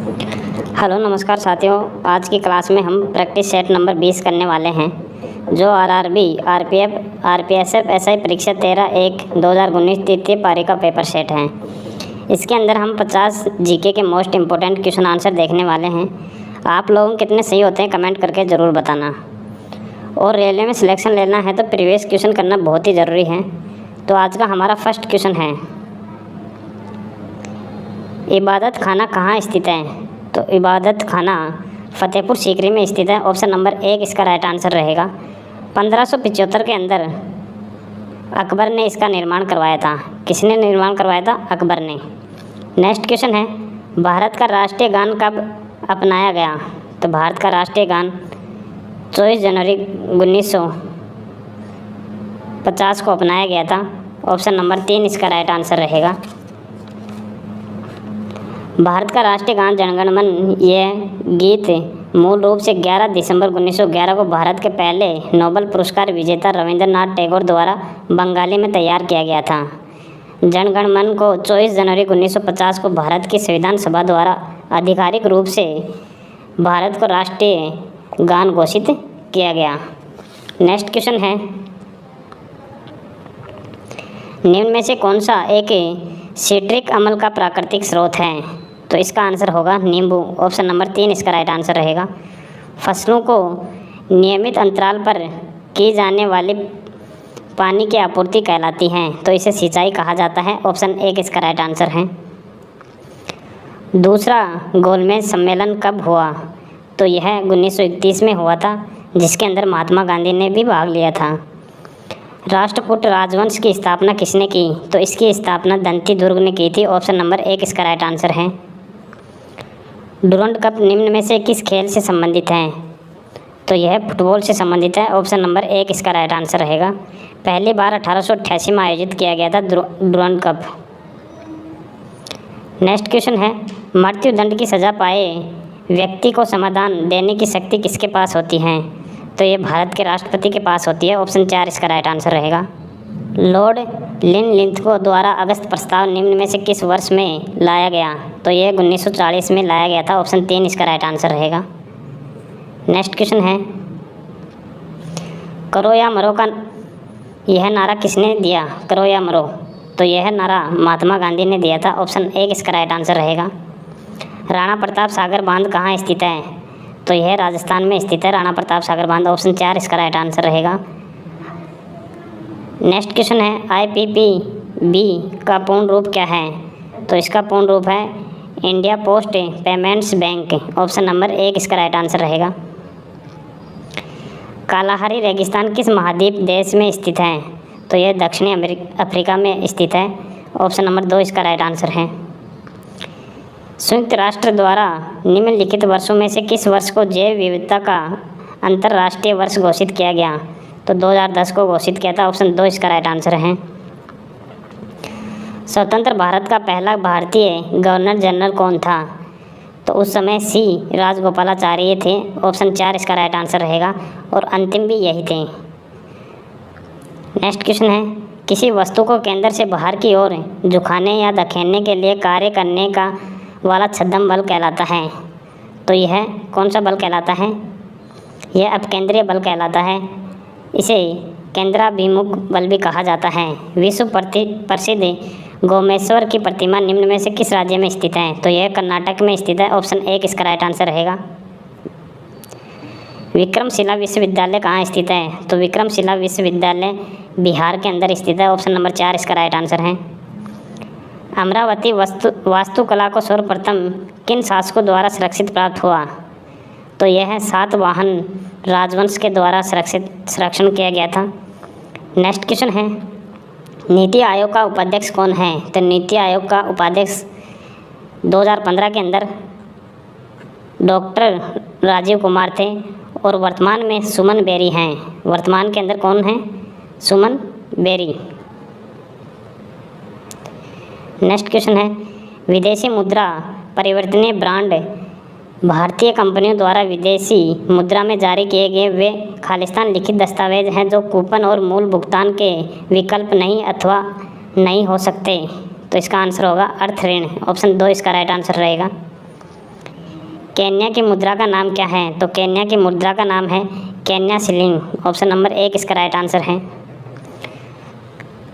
Hello नमस्कार साथियों, आज की क्लास में हम प्रैक्टिस सेट नंबर 20 करने वाले हैं जो आरआरबी, आरपीएफ, आरपीएसएफ, एसआई परीक्षा 13/1/2019 तृतीय पारी का पेपर सेट है। इसके अंदर हम 50 जीके के मोस्ट इम्पोर्टेंट क्वेश्चन आंसर देखने वाले हैं। आप लोग कितने सही होते हैं कमेंट करके ज़रूर बताना। और रेलवे में सिलेक्शन लेना है तो प्रीवियस क्वेश्चन करना बहुत ही ज़रूरी है। तो आज का हमारा फर्स्ट क्वेश्चन है, इबादत खाना कहाँ स्थित है? तो इबादत खाना फतेहपुर सीकरी में स्थित है। ऑप्शन नंबर 1 इसका राइट आंसर रहेगा। 1575 के अंदर अकबर ने इसका निर्माण करवाया था। किसने निर्माण करवाया था? अकबर ने। नेक्स्ट क्वेश्चन है, भारत का राष्ट्रीय गान कब अपनाया गया? तो भारत का राष्ट्रीय गान 24 जनवरी 1950 को अपनाया गया था। ऑप्शन नंबर 3 इसका राइट आंसर रहेगा। भारत का राष्ट्रीय गान जनगण मन, यह गीत मूल रूप से 11 दिसंबर 1911 को भारत के पहले नोबेल पुरस्कार विजेता रविंद्रनाथ टैगोर द्वारा बंगाली में तैयार किया गया था। जनगण मन को 24 जनवरी 1950 को भारत की संविधान सभा द्वारा आधिकारिक रूप से भारत को राष्ट्रीय गान घोषित किया गया। नेक्स्ट क्वेश्चन है, निम्न में से कौन सा एक सिट्रिक अम्ल का प्राकृतिक स्रोत है? तो इसका आंसर होगा नींबू। ऑप्शन नंबर 3 इसका राइट आंसर रहेगा। फसलों को नियमित अंतराल पर की जाने वाली पानी की आपूर्ति कहलाती है, तो इसे सिंचाई कहा जाता है। ऑप्शन 1 इसका राइट आंसर है। दूसरा गोलमेज सम्मेलन कब हुआ? तो यह 1931 में हुआ था, जिसके अंदर महात्मा गांधी ने भी भाग लिया था। राष्ट्रकूट राजवंश की स्थापना किसने की? तो इसकी स्थापना दंती दुर्ग ने की थी। ऑप्शन नंबर 1 इसका राइट आंसर है। डुरंड कप निम्न में से किस खेल से संबंधित है? तो यह फुटबॉल से संबंधित है। ऑप्शन नंबर 1 इसका राइट आंसर रहेगा। पहली बार 1888 में आयोजित किया गया था डुरंड कप। नेक्स्ट क्वेश्चन है, मृत्युदंड की सज़ा पाए व्यक्ति को समाधान देने की शक्ति किसके पास होती है? तो ये भारत के राष्ट्रपति के पास होती है। ऑप्शन 4 इसका राइट आंसर रहेगा। लॉर्ड लिनलिथगो द्वारा अगस्त प्रस्ताव निम्न में से किस वर्ष में लाया गया? तो ये 1940 में लाया गया था। ऑप्शन 3 इसका राइट आंसर रहेगा। नेक्स्ट क्वेश्चन है, करो या मरो का यह नारा किसने दिया? करो या मरो, तो यह नारा महात्मा गांधी ने दिया था। ऑप्शन 1 इसका राइट आंसर रहेगा। राणा प्रताप सागर बांध कहाँ स्थित है? तो यह राजस्थान में स्थित है, राणा प्रताप सागर बांध। ऑप्शन 4 इसका राइट आंसर रहेगा। नेक्स्ट क्वेश्चन है, IPPB का पूर्ण रूप क्या है? तो इसका पूर्ण रूप है India post payments bank. Option number 1 इसका राइट आंसर रहेगा। कालाहारी रेगिस्तान किस महाद्वीप देश में स्थित है? तो यह दक्षिणी अफ्रीका में स्थित है। ऑप्शन नंबर 2 इसका राइट आंसर है। संयुक्त राष्ट्र द्वारा निम्नलिखित वर्षों में से किस वर्ष को जैव विविधता का अंतर्राष्ट्रीय वर्ष घोषित किया गया? तो 2010 को घोषित किया था। ऑप्शन 2 इसका राइट आंसर है। स्वतंत्र भारत का पहला भारतीय गवर्नर जनरल कौन था? तो उस समय C राजगोपालाचारी थे। ऑप्शन 4 इसका राइट आंसर रहेगा। और अंतिम भी यही थे। नेक्स्ट क्वेश्चन है, किसी वस्तु को केंद्र से बाहर की ओर झुकाने या धकेलने के लिए कार्य करने का वाला छद्म बल कहलाता है। तो यह कौन सा बल कहलाता है? यह अपकेंद्रीय बल कहलाता है। इसे केंद्राभिमुख बल भी कहा जाता है। विश्व प्रसिद्ध गोमेश्वर की प्रतिमा निम्न में से किस राज्य में स्थित है? तो यह कर्नाटक में स्थित है। ऑप्शन 1 इसका राइट आंसर रहेगा। विक्रमशिला विश्वविद्यालय कहाँ स्थित है? तो विक्रमशिला विश्वविद्यालय बिहार के अंदर स्थित है। ऑप्शन नंबर 4 इसका राइट आंसर है। अमरावती वास्तुकला को सर्वप्रथम किन शासकों द्वारा संरक्षित प्राप्त हुआ? तो यह सातवाहन राजवंश के द्वारा संरक्षण किया गया था। नेक्स्ट क्वेश्चन है, नीति आयोग का उपाध्यक्ष कौन है? तो नीति आयोग का उपाध्यक्ष 2015 के अंदर डॉक्टर राजीव कुमार थे और वर्तमान में सुमन बेरी हैं। वर्तमान के अंदर कौन है? सुमन बेरी। नेक्स्ट क्वेश्चन है, विदेशी मुद्रा परिवर्तनीय ब्रांड भारतीय कंपनियों द्वारा विदेशी मुद्रा में जारी किए गए वे खालिस्तान लिखित दस्तावेज हैं जो कूपन और मूल भुगतान के विकल्प नहीं अथवा नहीं हो सकते। तो इसका आंसर होगा अर्थ ऋण। ऑप्शन 2 इसका राइट आंसर रहेगा। केन्या की मुद्रा का नाम क्या है? तो केन्या की मुद्रा का नाम है केन्या शिलिंग। ऑप्शन नंबर 1 इसका राइट आंसर है।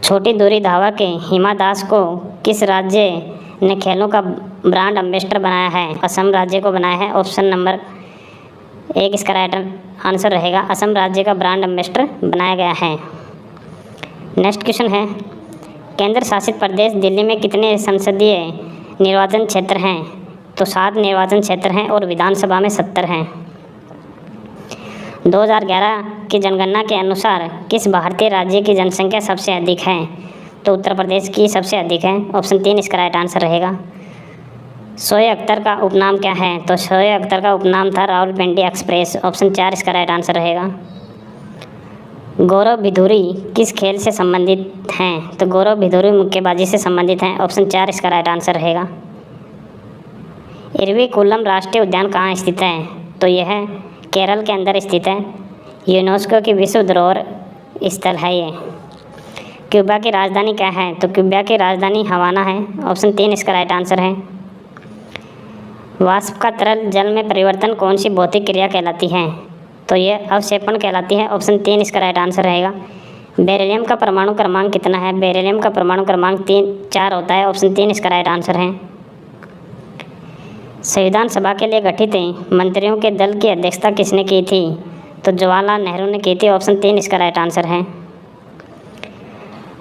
छोटी दूरी धावक के हिमा दास को किस राज्य ने खेलों का ब्रांड एम्बेसडर बनाया है? असम राज्य को बनाया है। ऑप्शन नंबर 1 इसका राइट आंसर रहेगा। असम राज्य का ब्रांड एम्बेसडर बनाया गया है। नेक्स्ट क्वेश्चन है, केंद्र शासित प्रदेश दिल्ली में कितने संसदीय निर्वाचन क्षेत्र हैं? तो 7 निर्वाचन क्षेत्र हैं और विधानसभा में 70 हैं। 2011 की जनगणना के अनुसार किस भारतीय राज्य की जनसंख्या सबसे अधिक है? तो उत्तर प्रदेश की सबसे अधिक है। ऑप्शन 3 इसका राइट आंसर रहेगा। शोएब अख्तर का उपनाम क्या है? तो शोएब अख्तर का उपनाम था रावलपिंडी एक्सप्रेस। ऑप्शन 4 इसका राइट आंसर रहेगा। गौरव भिधुरी किस खेल से संबंधित हैं? तो गौरव भिधुरी मुक्केबाजी से संबंधित हैं। ऑप्शन 4 इसका राइट आंसर रहेगा। इरविकुलम राष्ट्रीय उद्यान कहाँ स्थित है? तो यह केरल के अंदर स्थित है। यूनेस्को की विश्व धरोहर स्थल है ये। क्यूबा की राजधानी क्या है? तो क्यूबा की राजधानी हवाना है। ऑप्शन 3 इसका राइट आंसर है। वाष्प का तरल जल में परिवर्तन कौन सी भौतिक क्रिया कहलाती है? तो ये अवक्षेपण कहलाती है। ऑप्शन 3 इसका राइट आंसर रहेगा। बेरिलियम का परमाणु क्रमांक कितना है? बेरिलियम का परमाणु क्रमांक 4 होता है। ऑप्शन 3 इसका राइट आंसर है। संविधान सभा के लिए गठित मंत्रियों के दल की अध्यक्षता किसने की थी? तो जवाहरलाल नेहरू ने की थी। ऑप्शन 3 इसका राइट आंसर है।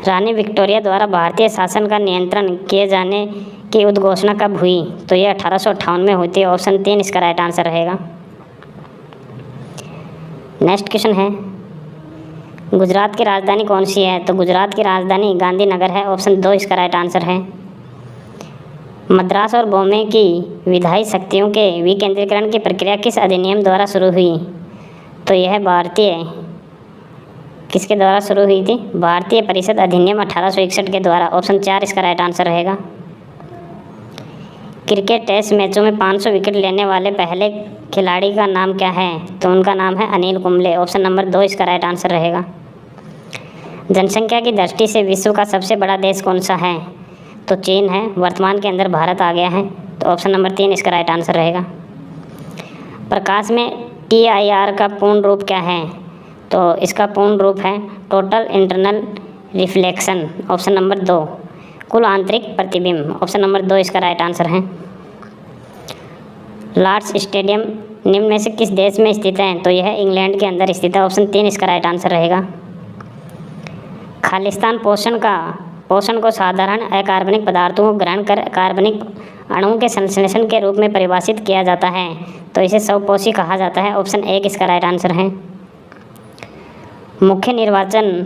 रानी विक्टोरिया द्वारा भारतीय शासन का नियंत्रण किए जाने की उद्घोषणा कब हुई? तो यह 1858 में हुई थी। ऑप्शन 3 इसका राइट आंसर रहेगा। नेक्स्ट क्वेश्चन है, गुजरात की राजधानी कौन सी है? तो गुजरात की राजधानी गांधीनगर है। ऑप्शन 2 इसका राइट आंसर है। मद्रास और बॉम्बे की विधायी शक्तियों के विकेंद्रीकरण की प्रक्रिया किस अधिनियम द्वारा शुरू हुई? तो यह किसके द्वारा शुरू हुई थी? भारतीय परिषद अधिनियम 1861 के द्वारा। ऑप्शन 4 इसका राइट आंसर रहेगा। क्रिकेट टेस्ट मैचों में 500 विकेट लेने वाले पहले खिलाड़ी का नाम क्या है? तो उनका नाम है अनिल कुंबले। ऑप्शन नंबर 2 इसका राइट आंसर रहेगा। जनसंख्या की दृष्टि से विश्व का सबसे बड़ा देश कौन सा है? तो चीन है। वर्तमान के अंदर भारत आ गया है। तो ऑप्शन नंबर 3 इसका राइट आंसर रहेगा। प्रकाश में TIR का पूर्ण रूप क्या है? तो इसका पूर्ण रूप है total internal reflection. Option number 2 कुल आंतरिक प्रतिबिंब। ऑप्शन नंबर 2 इसका राइट आंसर है। लॉर्ड्स स्टेडियम निम्न में से किस देश में स्थित है? तो यह इंग्लैंड के अंदर स्थित है। ऑप्शन 3 इसका राइट आंसर रहेगा। खालिस्तान पोषण को साधारण अकार्बनिक पदार्थों को ग्रहण कर कार्बनिक अणुओं के संश्लेषण के रूप में परिभाषित किया जाता है। तो इसे स्वपोषी कहा जाता है। ऑप्शन 1 इसका राइट आंसर है। मुख्य निर्वाचन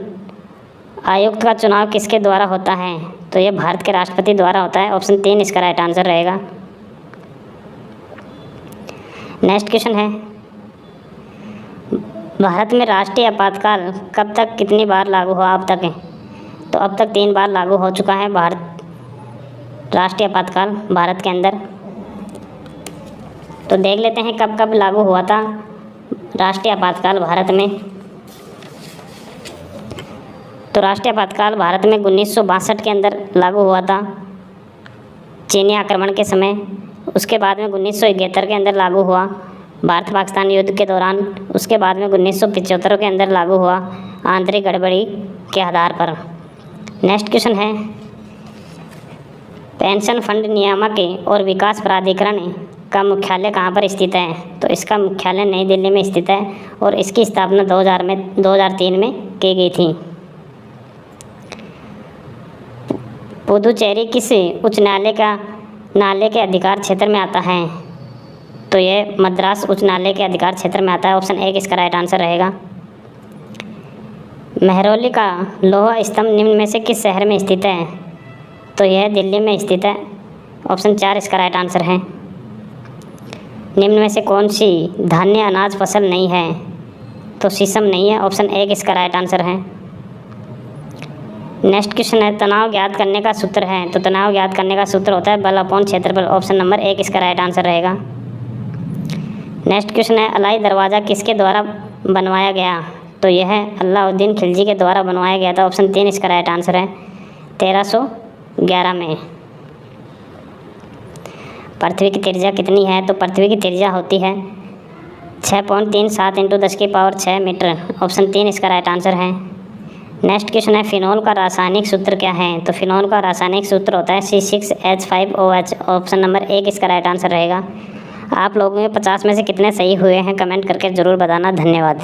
आयुक्त का चुनाव किसके द्वारा होता है? तो यह भारत के राष्ट्रपति द्वारा होता है। ऑप्शन 3 इसका राइट आंसर रहेगा। नेक्स्ट क्वेश्चन है, भारत में राष्ट्रीय आपातकाल कब तक कितनी बार लागू हुआ अब तक? तो अब तक 3 बार लागू हो चुका है राष्ट्रीय आपातकाल भारत के अंदर। तो देख लेते हैं कब कब लागू हुआ था राष्ट्रीय आपातकाल भारत में। तो राष्ट्रीय आपातकाल भारत में 1962 के अंदर लागू हुआ था चीनी आक्रमण के समय। उसके बाद में 1971 के अंदर लागू हुआ भारत पाकिस्तान युद्ध के दौरान। उसके बाद में 1975 के अंदर लागू हुआ आंतरिक गड़बड़ी के आधार पर। नेक्स्ट क्वेश्चन है, पेंशन फंड नियामक और विकास प्राधिकरण का मुख्यालय कहाँ पर स्थित है? तो इसका मुख्यालय नई दिल्ली में स्थित है और इसकी स्थापना 2003 में की गई थी। पुदुचेरी किस उच्च न्यायालय के अधिकार क्षेत्र में आता है? तो यह मद्रास उच्च न्यायालय के अधिकार क्षेत्र में आता है। ऑप्शन 1 इसका राइट आंसर रहेगा। मेहरौली का लोहा स्तंभ निम्न में से किस शहर में स्थित है? तो यह दिल्ली में स्थित है। ऑप्शन 4 इसका राइट आंसर है। निम्न में से कौन सी धान्य अनाज फसल नहीं है? तो शीशम नहीं है। ऑप्शन 1 इसका राइट आंसर है। नेक्स्ट क्वेश्चन है, तनाव ज्ञात करने का सूत्र है। तो तनाव ज्ञात करने का सूत्र होता है बल अपॉन क्षेत्रफल। ऑप्शन नंबर 1 इसका राइट आंसर रहेगा। नेक्स्ट क्वेश्चन है, अलाई दरवाज़ा किसके द्वारा बनवाया गया? तो यह अलाउद्दीन खिलजी के द्वारा बनवाया गया था। ऑप्शन 3 इसका राइट आंसर है। 1311 में। पृथ्वी की त्रिज्या कितनी है? तो पृथ्वी की त्रिज्या होती है 6.37 × 10⁶ मीटर। ऑप्शन 3 इसका राइट आंसर है। नेक्स्ट क्वेश्चन है, फिनोल का रासायनिक सूत्र क्या है? तो फिनोल का रासायनिक सूत्र होता है C6H5OH। ऑप्शन नंबर 1 इसका राइट आंसर रहेगा। आप लोगों में 50 में से कितने सही हुए हैं कमेंट करके ज़रूर बताना। धन्यवाद।